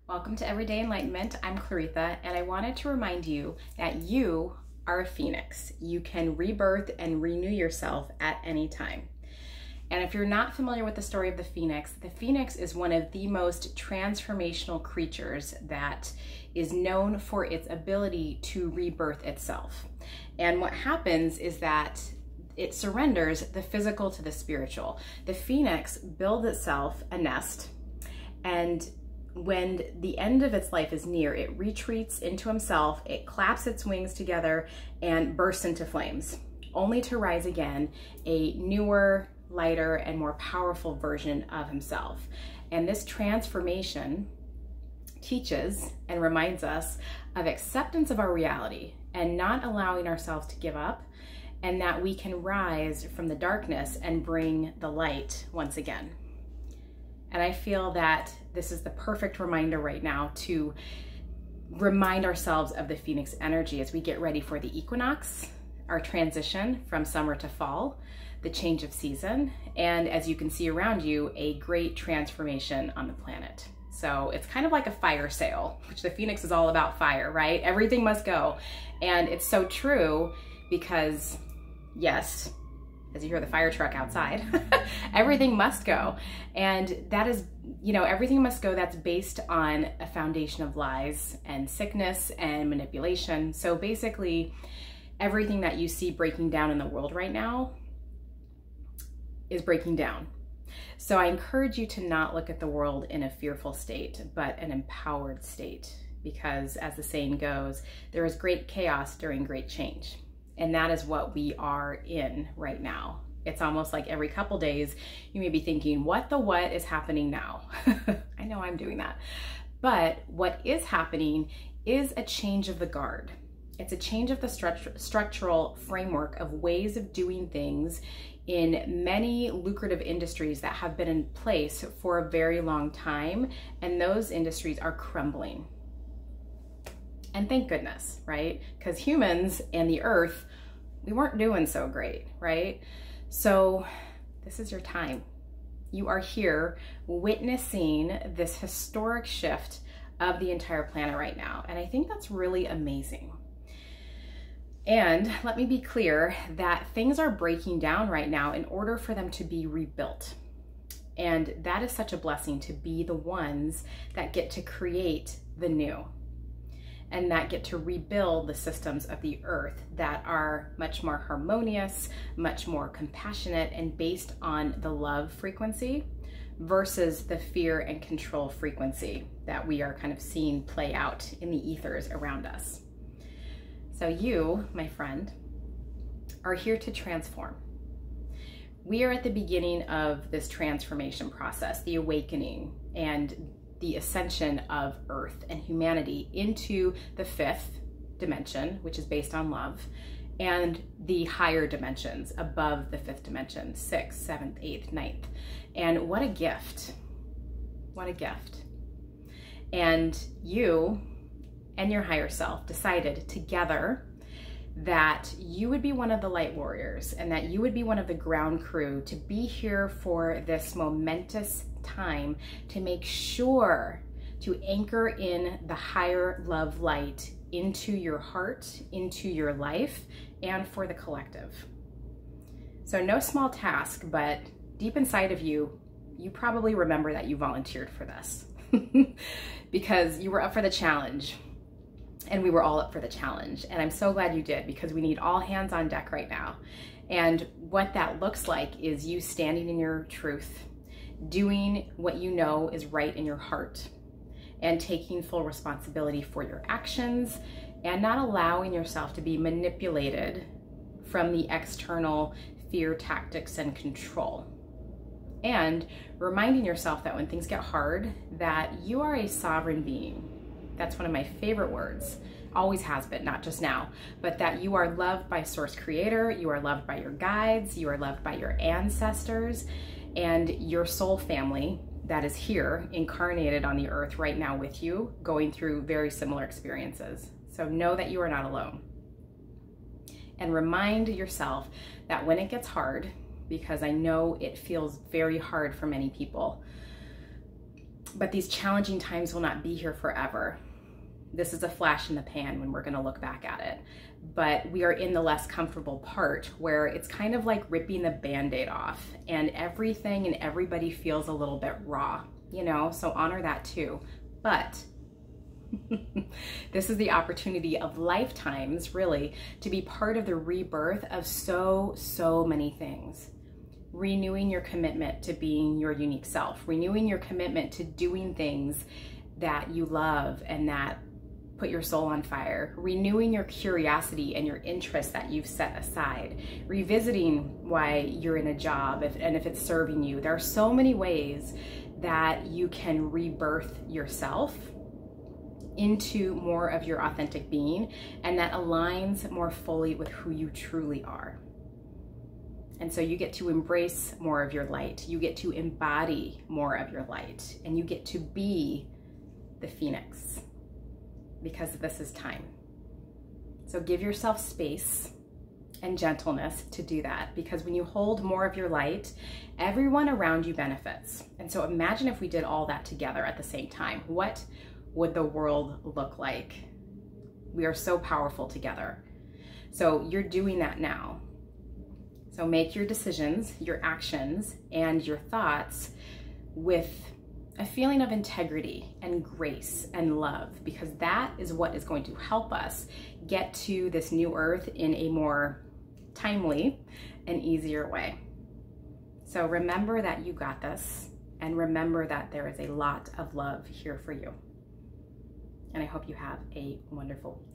Welcome to Everyday Enlightenment. I'm Claritha, and I wanted to remind you that you are a phoenix. You can rebirth and renew yourself at any time. And if you're not familiar with the story of the phoenix is one of the most transformational creatures that is known for its ability to rebirth itself. And what happens is that it surrenders the physical to the spiritual. The phoenix builds itself a nest, and when the end of its life is near, it retreats into himself, it claps its wings together and bursts into flames, only to rise again, a newer, lighter, and more powerful version of himself. And this transformation teaches and reminds us of acceptance of our reality and not allowing ourselves to give up, and that we can rise from the darkness and bring the light once again. And I feel that this is the perfect reminder right now to remind ourselves of the phoenix energy as we get ready for the equinox, our transition from summer to fall, the change of season, and as you can see around you, a great transformation on the planet. So it's kind of like a fire sale, which the phoenix is all about fire, right? Everything must go. And it's so true because, yes, as you hear the fire truck outside, everything must go. And that is, everything must go that's based on a foundation of lies and sickness and manipulation. So basically, everything that you see breaking down in the world right now is breaking down. So I encourage you to not look at the world in a fearful state, but an empowered state, because as the saying goes, there is great chaos during great change. And that is what we are in right now. It's almost like every couple days, you may be thinking, what is happening now? I know I'm doing that. But what is happening is a change of the guard. It's a change of the structural framework of ways of doing things in many lucrative industries that have been in place for a very long time. And those industries are crumbling. And thank goodness, right? Because humans and the earth, we weren't doing so great, right? So this is your time. You are here witnessing this historic shift of the entire planet right now. And I think that's really amazing. And let me be clear that things are breaking down right now in order for them to be rebuilt. And that is such a blessing to be the ones that get to create the new, and that get to rebuild the systems of the earth that are much more harmonious, much more compassionate, and based on the love frequency versus the fear and control frequency that we are kind of seeing play out in the ethers around us. So you, my friend, are here to transform. We are at the beginning of this transformation process, the awakening and the ascension of Earth and humanity into the fifth dimension, which is based on love, and the higher dimensions above the fifth dimension, 6th, 7th, 8th, 9th. And what a gift. What a gift. And you and your higher self decided together that you would be one of the light warriors and that you would be one of the ground crew to be here for this momentous time to make sure to anchor in the higher love light into your heart, into your life, and for the collective. So no small task, but deep inside of you, you probably remember that you volunteered for this because you were up for the challenge. And we were all up for the challenge. And I'm so glad you did, because we need all hands on deck right now. And what that looks like is you standing in your truth, doing what you know is right in your heart, and taking full responsibility for your actions, and not allowing yourself to be manipulated from the external fear tactics and control. And reminding yourself that when things get hard, that you are a sovereign being. That's one of my favorite words, always has been, not just now, but that you are loved by Source Creator, you are loved by your guides, you are loved by your ancestors, and your soul family that is here, incarnated on the earth right now with you, going through very similar experiences. So know that you are not alone. And remind yourself that when it gets hard, because I know it feels very hard for many people, But these challenging times will not be here forever. This is a flash in the pan when we're going to look back at it. But we are in the less comfortable part where it's kind of like ripping the Band-Aid off, and everything and everybody feels a little bit raw, you know, so honor that too. But this is the opportunity of lifetimes, really, to be part of the rebirth of so many things. Renewing your commitment to being your unique self, renewing your commitment to doing things that you love and that put your soul on fire, renewing your curiosity and your interest that you've set aside, revisiting why you're in a job and if it's serving you. There are so many ways that you can rebirth yourself into more of your authentic being, and that aligns more fully with who you truly are. And so you get to embrace more of your light, you get to embody more of your light, and you get to be the phoenix, because this is time. So give yourself space and gentleness to do that, because when you hold more of your light, everyone around you benefits. And so imagine if we did all that together at the same time. What would the world look like? We are so powerful together. So you're doing that now. So make your decisions, your actions, and your thoughts with a feeling of integrity and grace and love, because that is what is going to help us get to this new earth in a more timely and easier way. So remember that you got this, and remember that there is a lot of love here for you. And I hope you have a wonderful week.